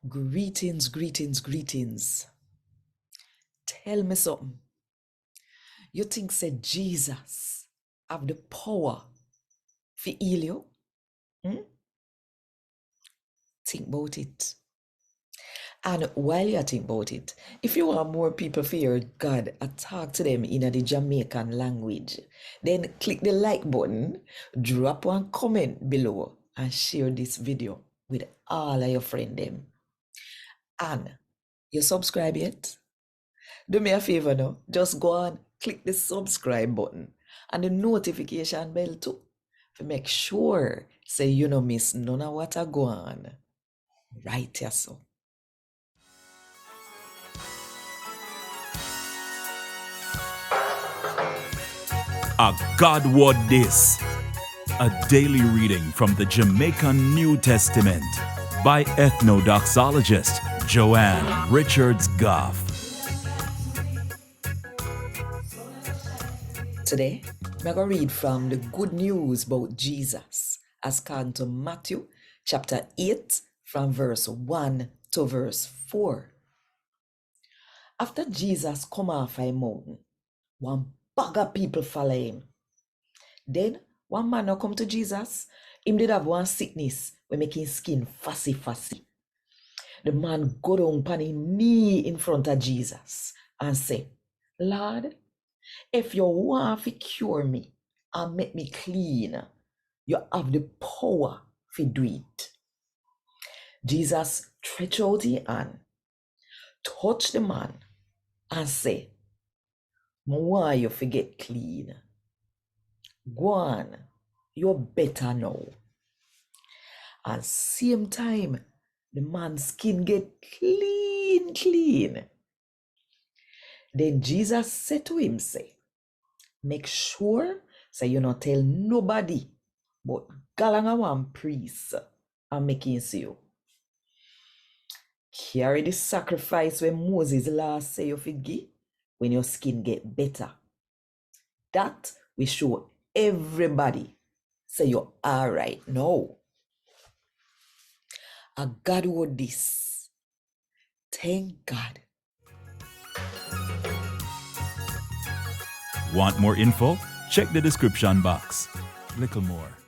Greetings, greetings, greetings. Tell me something. You think said Jesus have the power for heal you? Think about it. And while you think about it, if you want more people for your God, talk to them in the Jamaican language, then click the like button, drop one comment below, and share this video with all of your friends them. And you subscribe yet? Do me a favor now, just go on, click the subscribe button and the notification bell too, to make sure say you no miss none of what I go on. Right here so. A God Word This, a daily reading from the Jamaican New Testament by Ethnodoxologist Joanne Richards Goffe. Today, I'm going to read from the good news about Jesus as according to Matthew chapter 8 from verse 1 to verse 4. After Jesus come off a mountain, one bag of people follow him. Then one man now come to Jesus. Him did have one sickness we make his skin fussy. The man go down on his knee in front of Jesus and say, Lord, if you want to cure me and make me clean, you have the power to do it. Jesus stretch out his hand, touch the man, and say, I want you to get clean. Go on, you're better now. At same time, the man's skin get clean. Then Jesus said to him, say, make sure say you not tell nobody, but galanga one priest and make him see you. Carry the sacrifice when Moses last say you forgive when your skin get better. That will show everybody say you're all right now. A God word this. Thank God. Want more info? Check the description box. Little more.